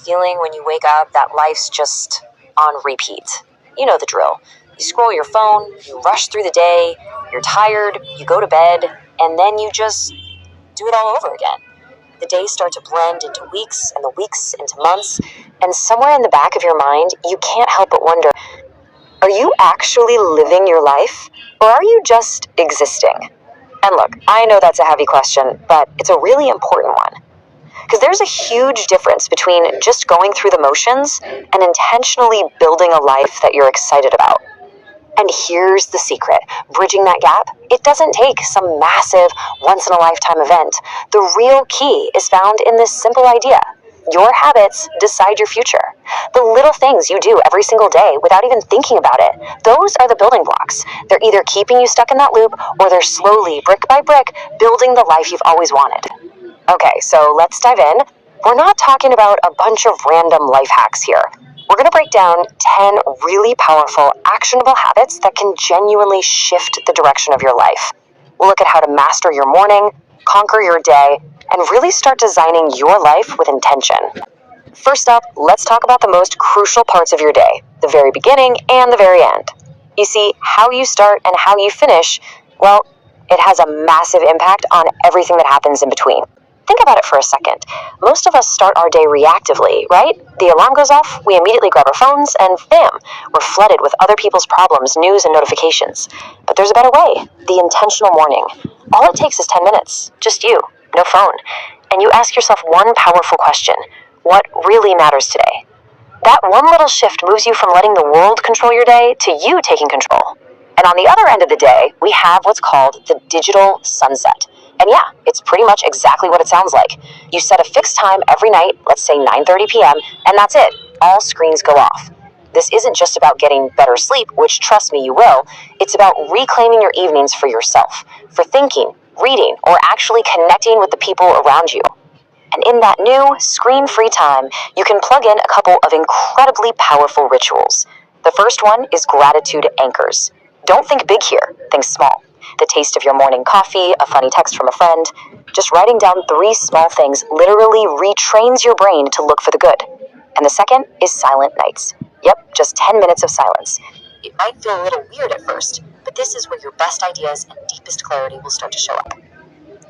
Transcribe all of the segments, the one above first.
feeling when you wake up that life's just on repeat? You know the drill. You scroll your phone, you rush through the day, you're tired, you go to bed, and then you just do it all over again. The days start to blend into weeks, and the weeks into months, and somewhere in the back of your mind, you can't help but wonder, are you actually living your life, or are you just existing? And look, I know that's a heavy question, but it's a really important one. Because there's a huge difference between just going through the motions and intentionally building a life that you're excited about. And here's the secret. Bridging that gap, it doesn't take some massive, once-in-a-lifetime event. The real key is found in this simple idea. Your habits decide your future. The little things you do every single day without even thinking about it, those are the building blocks. They're either keeping you stuck in that loop, or they're slowly, brick by brick, building the life you've always wanted. Okay, so let's dive in. We're not talking about a bunch of random life hacks here. We're going to break down 10 really powerful, actionable habits that can genuinely shift the direction of your life. We'll look at how to master your morning, conquer your day, and really start designing your life with intention. First up, let's talk about the most crucial parts of your day, the very beginning and the very end. You see, how you start and how you finish, well, it has a massive impact on everything that happens in between. Think about it for a second. Most of us start our day reactively, right? The alarm goes off, we immediately grab our phones, and bam, we're flooded with other people's problems, news, and notifications. But there's a better way, the intentional morning. All it takes is 10 minutes, just you, no phone. And you ask yourself one powerful question: what really matters today? That one little shift moves you from letting the world control your day to you taking control. And on the other end of the day, we have what's called the digital sunset. And yeah, it's pretty much exactly what it sounds like. You set a fixed time every night, let's say 9:30 p.m., and that's it. All screens go off. This isn't just about getting better sleep, which trust me, you will. It's about reclaiming your evenings for yourself, for thinking, reading, or actually connecting with the people around you. And in that new, screen-free time, you can plug in a couple of incredibly powerful rituals. The first one is gratitude anchors. Don't think big here, think small. The taste of your morning coffee, a funny text from a friend. Just writing down 3 small things literally retrains your brain to look for the good. And the second is silent nights. Yep, just 10 minutes of silence. It might feel a little weird at first, but this is where your best ideas and deepest clarity will start to show up.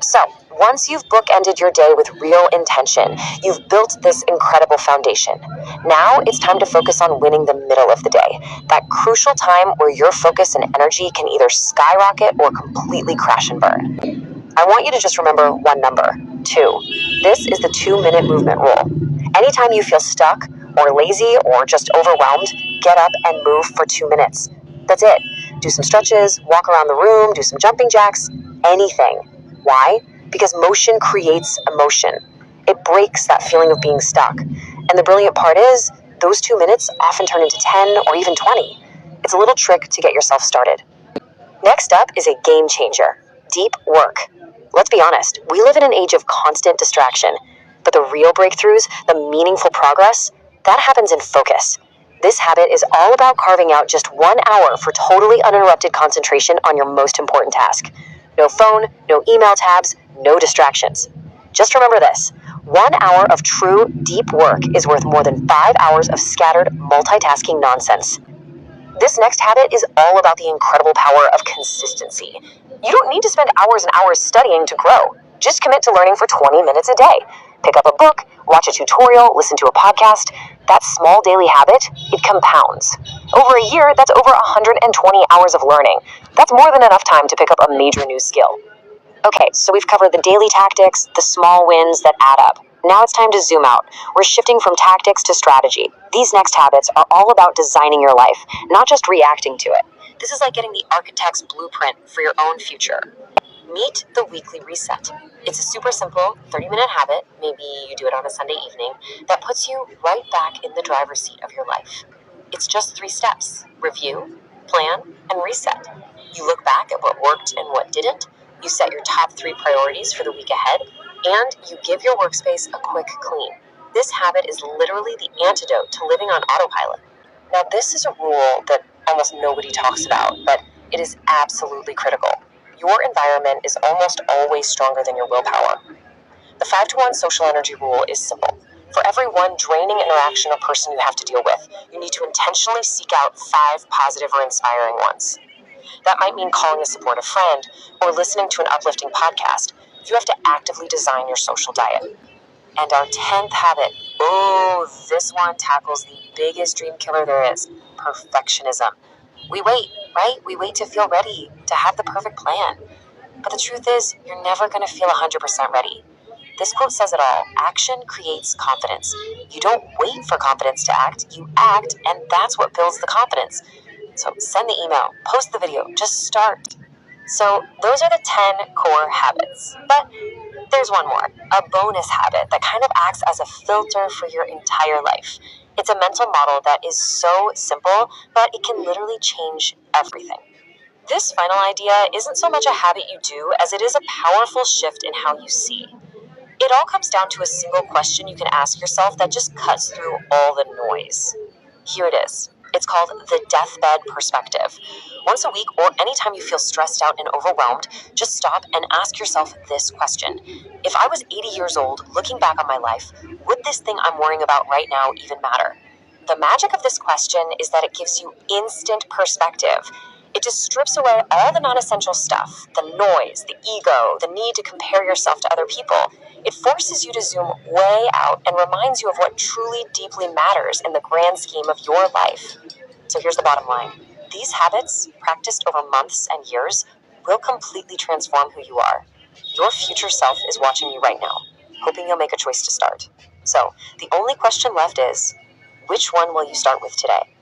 So, once you've bookended your day with real intention, you've built this incredible foundation. Now it's time to focus on winning the middle of the day, that crucial time where your focus and energy can either skyrocket or completely crash and burn. I want you to just remember one number: 2. This is the 2-minute movement rule. Anytime you feel stuck or lazy or just overwhelmed, get up and move for 2 minutes. That's it. Do some stretches, walk around the room, do some jumping jacks, anything. Why? Because motion creates emotion. It breaks that feeling of being stuck. And the brilliant part is, those 2 minutes often turn into 10 or even 20. It's a little trick to get yourself started. Next up is a game changer: deep work. Let's be honest, we live in an age of constant distraction. But the real breakthroughs, the meaningful progress, that happens in focus. This habit is all about carving out just 1 hour for totally uninterrupted concentration on your most important task. No phone, no email tabs, no distractions. Just remember this: 1 hour of true, deep work is worth more than 5 hours of scattered, multitasking nonsense. This next habit is all about the incredible power of consistency. You don't need to spend hours and hours studying to grow. Just commit to learning for 20 minutes a day. Pick up a book, watch a tutorial, listen to a podcast. That small daily habit, it compounds. Over a year, that's over 120 hours of learning. That's more than enough time to pick up a major new skill. Okay, so we've covered the daily tactics, the small wins that add up. Now it's time to zoom out. We're shifting from tactics to strategy. These next habits are all about designing your life, not just reacting to it. This is like getting the architect's blueprint for your own future. Meet the weekly reset. It's a super simple 30-minute habit, maybe you do it on a Sunday evening, that puts you right back in the driver's seat of your life. It's just 3 steps: review, plan, and reset. You look back at what worked and what didn't, you set your top 3 priorities for the week ahead, and you give your workspace a quick clean. This habit is literally the antidote to living on autopilot. Now, this is a rule that almost nobody talks about, but it is absolutely critical. Your environment is almost always stronger than your willpower. The 5-to-1 social energy rule is simple. For every one draining interaction or person you have to deal with, you need to intentionally seek out 5 positive or inspiring ones. That might mean calling a supportive friend or listening to an uplifting podcast. You have to actively design your social diet. And our 10th habit, this one tackles the biggest dream killer there is, perfectionism. We wait, right? We wait to feel ready, to have the perfect plan. But the truth is, you're never going to feel 100% ready. This quote says it all. Action creates confidence. You don't wait for confidence to act, you act, and that's what builds the confidence. So send the email, post the video, just start. So those are the 10 core habits. But there's one more, a bonus habit that kind of acts as a filter for your entire life. It's a mental model that is so simple, but it can literally change everything. This final idea isn't so much a habit you do as it is a powerful shift in how you see. It all comes down to a single question you can ask yourself that just cuts through all the noise. Here it is. It's called the deathbed perspective. Once a week or anytime you feel stressed out and overwhelmed, just stop and ask yourself this question. If I was 80 years old, looking back on my life, would this thing I'm worrying about right now even matter? The magic of this question is that it gives you instant perspective. It just strips away all the non-essential stuff, the noise, the ego, the need to compare yourself to other people. It forces you to zoom way out and reminds you of what truly deeply matters in the grand scheme of your life. So here's the bottom line. These habits, practiced over months and years, will completely transform who you are. Your future self is watching you right now, hoping you'll make a choice to start. So the only question left is, which one will you start with today?